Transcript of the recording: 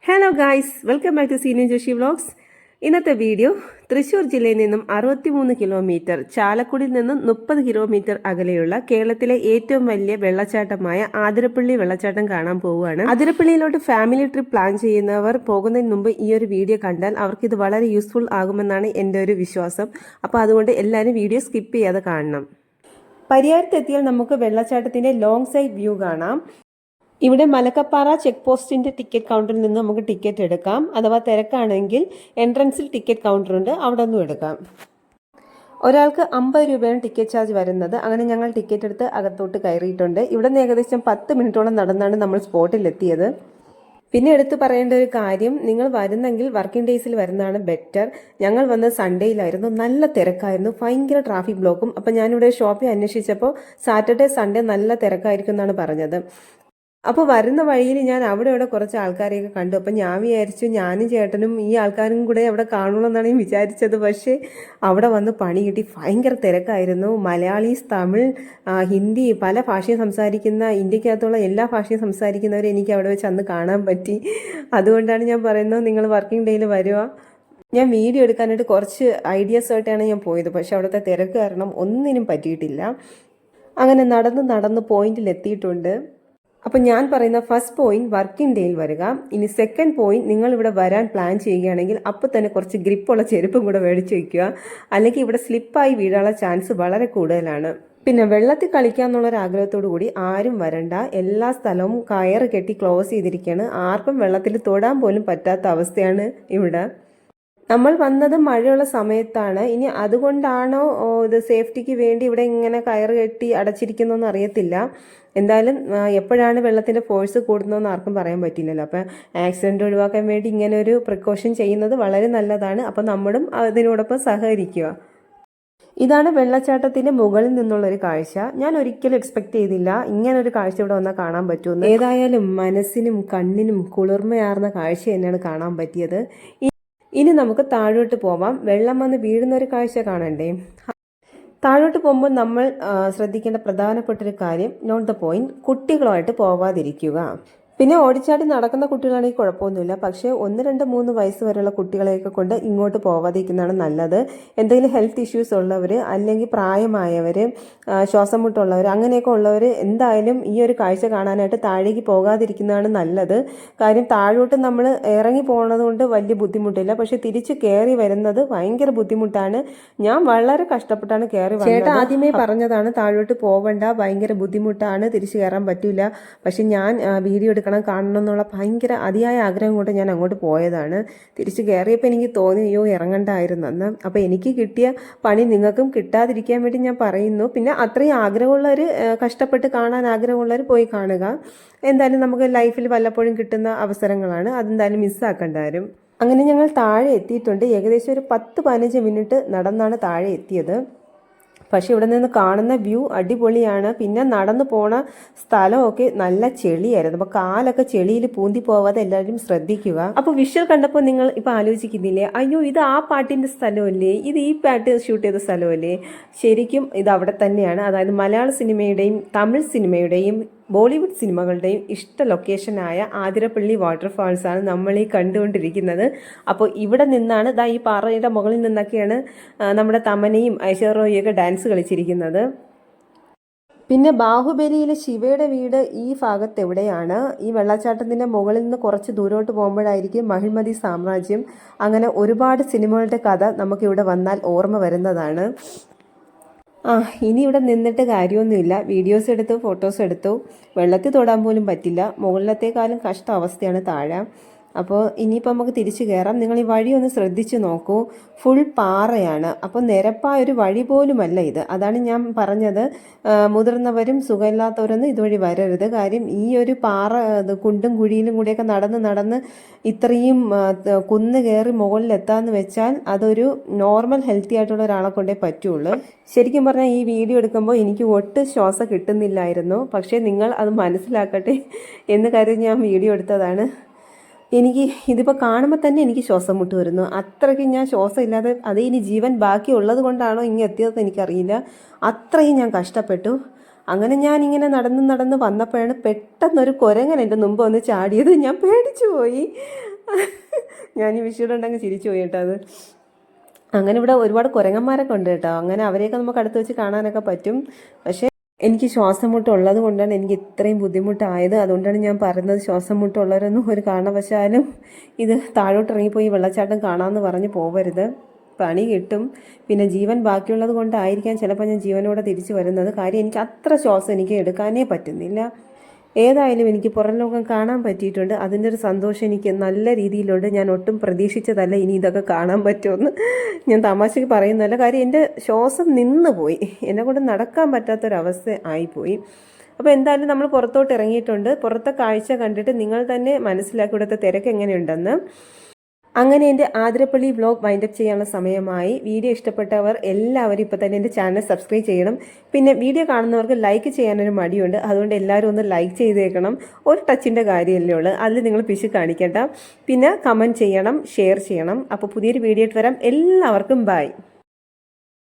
Hello guys, welcome back to senior Joshi vlogs. ഇന്നത്തെ video Thrissur ജില്ലയിൽ നിന്നും 63 കിലോമീറ്റർ, ചാലക്കുടിയിൽ നിന്നും 30 കിലോമീറ്റർ അകലെയുള്ള കേരളത്തിലെ ഏറ്റവും വലിയ വെള്ളച്ചാട്ടമായ ആതിരപ്പള്ളി വെള്ളച്ചാട്ടം കാണാൻ പോവുകയാണ്. ആതിരപ്പള്ളിയിലോട്ട് ഫാമിലി ട്രിപ്പ് പ്ലാൻ ചെയ്യുന്നവർ പോകുന്നതിന് മുമ്പ് ഈ ഒരു വീഡിയോ കണ്ടാൽ അവർക്ക് ഇത് വളരെ യൂസ്ഫുൾ ആകുമെന്നാണ് എൻ്റെ ഒരു വിശ്വാസം. അപ്പോൾ അതുകൊണ്ട് എല്ലാവരും വീഡിയോ സ്കിപ്പ് ചെയ്യാതെ കാണണം. പരിയാരത്തെത്തിയാൽ നമുക്ക് വെള്ളച്ചാട്ടത്തിന്റെ ലോങ് സൈഡ് വ്യൂ കാണാം. ഇവിടെ മലക്കപ്പാറ ചെക്ക് പോസ്റ്റിന്റെ ടിക്കറ്റ് കൗണ്ടറിൽ നിന്ന് നമുക്ക് ടിക്കറ്റ് എടുക്കാം. അഥവാ തിരക്കാണെങ്കിൽ എൻട്രൻസിൽ ടിക്കറ്റ് കൗണ്ടർ ഉണ്ട്, അവിടെ ഒന്നും എടുക്കാം. ഒരാൾക്ക് 50 രൂപയാണ് ടിക്കറ്റ് ചാർജ് വരുന്നത്. അങ്ങനെ ഞങ്ങൾ ടിക്കറ്റ് എടുത്ത് അകത്തോട്ട് കയറിയിട്ടുണ്ട്. ഇവിടെ നിന്ന് ഏകദേശം 10 മിനിറ്റോളം നടന്നാണ് നമ്മൾ സ്പോട്ടിലെത്തിയത്. പിന്നെ എടുത്തു പറയേണ്ട ഒരു കാര്യം, നിങ്ങൾ വരുന്നെങ്കിൽ വർക്കിംഗ് ഡേയ്സിൽ വരുന്നതാണ് ബെറ്റർ. ഞങ്ങൾ വന്നത് സൺഡേയിലായിരുന്നു, നല്ല തിരക്കായിരുന്നു, ഭയങ്കര ട്രാഫിക് ബ്ലോക്കും. അപ്പം ഞാനിവിടെ ഷോപ്പിൽ അന്വേഷിച്ചപ്പോൾ സാറ്റർഡേ സൺഡേ നല്ല തിരക്കായിരിക്കും എന്നാണ് പറഞ്ഞത്. അപ്പോൾ വരുന്ന വഴിയിൽ ഞാൻ അവിടെ കുറച്ച് ആൾക്കാരെയൊക്കെ കണ്ടു. അപ്പം ഞാൻ വിചാരിച്ചു ഞാനും ചേട്ടനും ഈ ആൾക്കാരും കൂടെ അവിടെ കാണുള്ളൂ എന്നാണ് ഞാൻ വിചാരിച്ചത്. പക്ഷേ അവിടെ വന്ന് പണി കിട്ടി, ഭയങ്കര തിരക്കായിരുന്നു. മലയാളീസ്, തമിഴ്, ഹിന്ദി, പല ഭാഷയും സംസാരിക്കുന്ന, ഇന്ത്യക്കകത്തുള്ള എല്ലാ ഭാഷയും സംസാരിക്കുന്നവരെ എനിക്ക് അവിടെ വെച്ച് അന്ന് കാണാൻ പറ്റി. അതുകൊണ്ടാണ് ഞാൻ പറയുന്നത് നിങ്ങൾ വർക്കിംഗ് ഡേയിൽ വരിക. ഞാൻ വീഡിയോ എടുക്കാനായിട്ട് കുറച്ച് ഐഡിയാസ് ആയിട്ടാണ് ഞാൻ പോയത്, പക്ഷെ അവിടുത്തെ തിരക്ക് കാരണം ഒന്നിനും പറ്റിയിട്ടില്ല. അങ്ങനെ നടന്ന് പോയിന്റിലെത്തിയിട്ടുണ്ട്. അപ്പം ഞാൻ പറയുന്ന ഫസ്റ്റ് പോയിന്റ് വർക്കിംഗ് ഡേയിൽ വരിക. ഇനി സെക്കൻഡ് പോയിന്റ്, നിങ്ങൾ ഇവിടെ വരാൻ പ്ലാൻ ചെയ്യുകയാണെങ്കിൽ അപ്പോൾ തന്നെ കുറച്ച് ഗ്രിപ്പുള്ള ചെരുപ്പും കൂടെ മേടിച്ച് വയ്ക്കുക. അല്ലെങ്കിൽ ഇവിടെ സ്ലിപ്പായി വീഴാനുള്ള ചാൻസ് വളരെ കൂടുതലാണ്. പിന്നെ വെള്ളത്തിൽ കളിക്കാന്നുള്ളൊരു ആഗ്രഹത്തോടു കൂടി ആരും വരണ്ട. എല്ലാ സ്ഥലവും കയറ് കെട്ടി ക്ലോസ് ചെയ്തിരിക്കുകയാണ്. ആർക്കും വെള്ളത്തിൽ തൊടാൻ പോലും പറ്റാത്ത അവസ്ഥയാണ് ഇവിടെ. നമ്മൾ വന്നത് മഴയുള്ള സമയത്താണ്. ഇനി അതുകൊണ്ടാണോ ഇത് സേഫ്റ്റിക്ക് വേണ്ടി ഇവിടെ ഇങ്ങനെ കയറ് കെട്ടി അടച്ചിരിക്കുന്നതെന്ന് അറിയത്തില്ല. എന്തായാലും എപ്പോഴാണ് വെള്ളത്തിൻ്റെ ഫോഴ്സ് കൂടുന്നതെന്ന് ആർക്കും പറയാൻ പറ്റില്ലല്ലോ. അപ്പം ആക്സിഡൻറ്റ് ഒഴിവാക്കാൻ വേണ്ടി ഇങ്ങനെ ഒരു പ്രിക്കോഷൻ ചെയ്യുന്നത് വളരെ നല്ലതാണ്. അപ്പം നമ്മളും അതിനോടൊപ്പം സഹകരിക്കുക. ഇതാണ് വെള്ളച്ചാട്ടത്തിന്റെ മുകളിൽ നിന്നുള്ളൊരു കാഴ്ച. ഞാൻ ഒരിക്കലും എക്സ്പെക്ട് ചെയ്തില്ല ഇങ്ങനൊരു കാഴ്ച ഇവിടെ വന്നാൽ കാണാൻ പറ്റുമെന്ന്. ഏതായാലും മനസ്സിനും കണ്ണിനും കുളിർമയാർന്ന കാഴ്ച തന്നെയാണ് കാണാൻ പറ്റിയത്. ഇനി നമുക്ക് താഴോട്ട് പോവാം. വെള്ളം വന്ന് വീഴുന്ന ഒരു കാഴ്ച കാണണ്ടേ. താഴോട്ട് പോകുമ്പോൾ നമ്മൾ ശ്രദ്ധിക്കേണ്ട പ്രധാനപ്പെട്ട ഒരു കാര്യം, നോട്ട് ദ പോയിന്റ്, കുട്ടികളുമായിട്ട് പോവാതിരിക്കുക. പിന്നെ ഓടിച്ചാടി നടക്കുന്ന കുട്ടികളാണെങ്കിൽ കുഴപ്പമൊന്നുമില്ല. പക്ഷേ 1, 2, 3 വയസ്സ് വരെയുള്ള കുട്ടികളെയൊക്കെ കൊണ്ട് ഇങ്ങോട്ട് പോവാതിരിക്കുന്നതാണ് നല്ലത്. എന്തെങ്കിലും ഹെൽത്ത് ഇഷ്യൂസ് ഉള്ളവർ, അല്ലെങ്കിൽ പ്രായമായവർ, ശ്വാസം മുട്ടുള്ളവർ, അങ്ങനെയൊക്കെ ഉള്ളവർ എന്തായാലും ഈ ഒരു കാഴ്ച കാണാനായിട്ട് താഴേക്ക് പോകാതിരിക്കുന്നതാണ് നല്ലത്. കാര്യം താഴോട്ട് നമ്മൾ ഇറങ്ങി പോകുന്നത് കൊണ്ട് വലിയ ബുദ്ധിമുട്ടില്ല, പക്ഷെ തിരിച്ച് കയറി വരുന്നത് ഭയങ്കര ബുദ്ധിമുട്ടാണ്. ഞാൻ വളരെ കഷ്ടപ്പെട്ടാണ് കയറി വന്നത്. ചേട്ടാ ആദ്യമേ പറഞ്ഞതാണ് താഴോട്ട് പോവണ്ട, ഭയങ്കര ബുദ്ധിമുട്ടാണ്, തിരിച്ചു കയറാൻ പറ്റില്ല. പക്ഷെ ഞാൻ വീഡിയോ കാണണം എന്നുള്ള ഭയങ്കര അതിയായ ആഗ്രഹം കൊണ്ട് ഞാൻ അങ്ങോട്ട് പോയതാണ്. തിരിച്ച് കയറിയപ്പോൾ എനിക്ക് തോന്നി അയ്യോ ഇറങ്ങണ്ടായിരുന്നു എന്ന്. അപ്പോൾ എനിക്ക് കിട്ടിയ പണി നിങ്ങൾക്കും കിട്ടാതിരിക്കാൻ വേണ്ടി ഞാൻ പറയുന്നു. പിന്നെ അത്രയും ആഗ്രഹമുള്ളവർ, കഷ്ടപ്പെട്ട് കാണാൻ ആഗ്രഹമുള്ളവർ പോയി കാണുക. എന്തായാലും നമുക്ക് ലൈഫിൽ വല്ലപ്പോഴും കിട്ടുന്ന അവസരങ്ങളാണ്, അതെന്തായാലും മിസ്സാക്കണ്ടാരും. അങ്ങനെ ഞങ്ങൾ താഴെ എത്തിയിട്ടുണ്ട്. ഏകദേശം ഒരു 10-15 മിനിറ്റ് നടന്നാണ് താഴെ എത്തിയത്. പക്ഷെ ഇവിടെ നിന്ന് കാണുന്ന വ്യൂ അടിപൊളിയാണ്. പിന്നെ നടന്നു പോണ സ്ഥലമൊക്കെ നല്ല ചെളിയായിരുന്നു. അപ്പോൾ കാലൊക്കെ ചെളിയിൽ പൂന്തി പോവാതെ എല്ലാവരും ശ്രദ്ധിക്കുക. അപ്പോൾ വിഷ്വൽ കണ്ടപ്പോൾ നിങ്ങൾ ഇപ്പോൾ ആലോചിക്കുന്നില്ലേ, അയ്യോ ഇത് ആ പാട്ടിൻ്റെ സ്ഥലമല്ലേ, ഇത് ഈ പാട്ട് ഷൂട്ട് ചെയ്ത സ്ഥലമല്ലേ? ശരിക്കും ഇത് അവിടെ തന്നെയാണ്. അതായത് മലയാള സിനിമയുടെയും തമിഴ് സിനിമയുടെയും ബോളിവുഡ് സിനിമകളുടെയും ഇഷ്ട ലൊക്കേഷനായ ആതിരപ്പള്ളി വാട്ടർഫാൾസാണ് നമ്മൾ ഈ കണ്ടുകൊണ്ടിരിക്കുന്നത്. അപ്പോൾ ഇവിടെ നിന്നാണ് ഈ പാറയുടെ മുകളിൽ നിന്നൊക്കെയാണ് നമ്മുടെ തമനയും ഐശ്വര്യയൊക്കെ ഡാൻസ് കളിച്ചിരിക്കുന്നത്. പിന്നെ ബാഹുബലിയിലെ ശിവയുടെ വീട് ഈ ഭാഗത്ത് എവിടെയാണ്. ഈ വെള്ളച്ചാട്ടത്തിൻ്റെ മുകളിൽ നിന്ന് കുറച്ച് ദൂരോട്ട് പോകുമ്പോഴായിരിക്കും മഹിമതി സാമ്രാജ്യം. അങ്ങനെ ഒരുപാട് സിനിമകളുടെ കഥ നമുക്കിവിടെ വന്നാൽ ഓർമ്മ വരുന്നതാണ്. ഇനി ഇവിടെ നിന്നിട്ട് കാര്യമൊന്നുമില്ല. വീഡിയോസ് എടുത്തു, ഫോട്ടോസ് എടുത്തു. വെള്ളത്തിൽ തൊടാൻ പോലും പറ്റില്ല. മുകളിലത്തേക്കാളും കഷ്ട അവസ്ഥയാണ് താഴെ. അപ്പോൾ ഇനിയിപ്പോൾ നമുക്ക് തിരിച്ചു കയറാം. നിങ്ങൾ ഈ വഴി ഒന്ന് ശ്രദ്ധിച്ച് നോക്കൂ, ഫുൾ പാറയാണ്. അപ്പോൾ നിരപ്പായ ഒരു വഴി പോലുമല്ല ഇത്. അതാണ് ഞാൻ പറഞ്ഞത്, മുതിർന്നവരും സുഖമില്ലാത്തവരൊന്നും ഇതുവഴി വരരുത്. കാര്യം ഈ ഒരു പാറ കുണ്ടും കുഴിയിലും കൂടിയൊക്കെ നടന്ന് ഇത്രയും കുന്ന് കയറി മുകളിലെത്താന്ന് വെച്ചാൽ അതൊരു നോർമൽ ഹെൽത്തി ആയിട്ടുള്ള ഒരാളെ കൊണ്ടേ പറ്റുള്ളൂ. ശരിക്കും പറഞ്ഞാൽ ഈ വീഡിയോ എടുക്കുമ്പോൾ എനിക്ക് ഒട്ടും ശ്വാസം കിട്ടുന്നില്ലായിരുന്നു. പക്ഷേ നിങ്ങൾ അത് മനസ്സിലാക്കട്ടെ എന്ന് കരുതി ഞാൻ വീഡിയോ എടുത്തതാണ്. എനിക്ക് ഇതിപ്പോൾ കാണുമ്പോൾ തന്നെ എനിക്ക് ശ്വാസം മുട്ട് വരുന്നു. അത്രയ്ക്ക് ഞാൻ ശ്വാസം ഇല്ലാതെ, അത് ഇനി ജീവൻ ബാക്കിയുള്ളത് കൊണ്ടാണോ ഇങ്ങനെ എത്തിയതെന്ന് എനിക്കറിയില്ല. അത്രയും ഞാൻ കഷ്ടപ്പെട്ടു. അങ്ങനെ ഞാനിങ്ങനെ നടന്ന് വന്നപ്പോഴാണ് പെട്ടെന്നൊരു കുരങ്ങൻ എൻ്റെ മുമ്പ് വന്ന് ചാടിയത്. ഞാൻ പേടിച്ചു പോയി. ഞാൻ ഈ വിഷുവിലുണ്ടെങ്കിൽ ചിരിച്ചു പോയി കേട്ടോ അത്. അങ്ങനെ ഇവിടെ ഒരുപാട് കുരങ്ങന്മാരൊക്കെ ഉണ്ട് കേട്ടോ. അങ്ങനെ അവരെയൊക്കെ നമുക്ക് അടുത്ത് വെച്ച് കാണാനൊക്കെ പറ്റും. പക്ഷേ എനിക്ക് ശ്വാസം മുട്ടുള്ളത് കൊണ്ടാണ് എനിക്ക് ഇത്രയും ബുദ്ധിമുട്ടായത്. അതുകൊണ്ടാണ് ഞാൻ പറയുന്നത്, ശ്വാസം മുട്ടുള്ളവരൊന്നും ഒരു കാരണവശാലും ഇത് താഴോട്ട് ഇറങ്ങിപ്പോയി വെള്ളച്ചാട്ടം കാണാമെന്ന് പറഞ്ഞ് പോവരുത്. പണി കിട്ടും. പിന്നെ ജീവൻ ബാക്കിയുള്ളത് കൊണ്ടായിരിക്കാം ചിലപ്പോൾ ഞാൻ ജീവനോടെ തിരിച്ചു വരുന്നത്. കാര്യം എനിക്ക് അത്ര ശ്വാസം എനിക്ക് എടുക്കാനേ പറ്റുന്നില്ല. ഏതായാലും എനിക്ക് പുറം ലോകം കാണാൻ പറ്റിയിട്ടുണ്ട്. അതിൻ്റെ ഒരു സന്തോഷം എനിക്ക് നല്ല രീതിയിലുണ്ട്. ഞാൻ ഒട്ടും പ്രതീക്ഷിച്ചതല്ല ഇനി ഇതൊക്കെ കാണാൻ പറ്റുമെന്ന്. ഞാൻ തമാശയ്ക്ക് പറയുന്നതല്ല, കാര്യം എൻ്റെ ശ്വാസം നിന്ന് പോയി. എന്നെക്കൊണ്ട് നടക്കാൻ പറ്റാത്തൊരവസ്ഥ ആയിപ്പോയി. അപ്പോൾ എന്തായാലും നമ്മൾ പുറത്തോട്ട് ഇറങ്ങിയിട്ടുണ്ട്. പുറത്തെ കാഴ്ച കണ്ടിട്ട് നിങ്ങൾ തന്നെ മനസ്സിലാക്കി ഇവിടുത്തെ തിരക്ക് എങ്ങനെയുണ്ടെന്ന്. അങ്ങനെ എൻ്റെ ആതിരപ്പള്ളി വ്ലോഗ് വൈൻഡപ്പ് ചെയ്യാനുള്ള സമയമായി. വീഡിയോ ഇഷ്ടപ്പെട്ടവർ എല്ലാവരും ഇപ്പോൾ തന്നെ എൻ്റെ ചാനൽ സബ്സ്ക്രൈബ് ചെയ്യണം. പിന്നെ വീഡിയോ കാണുന്നവർക്ക് ലൈക്ക് ചെയ്യാനൊരു മടിയുണ്ട്, അതുകൊണ്ട് എല്ലാവരും ഒന്ന് ലൈക്ക് ചെയ്തേക്കണം. ഒരു ടച്ചിൻ്റെ കാര്യമല്ലേ ഉള്ളൂ, അതിൽ നിങ്ങൾ പിശു കാണിക്കണ്ട. പിന്നെ കമൻറ്റ് ചെയ്യണം, ഷെയർ ചെയ്യണം. അപ്പോൾ പുതിയൊരു വീഡിയോ ആയിട്ട് വരാം. എല്ലാവർക്കും ബൈ.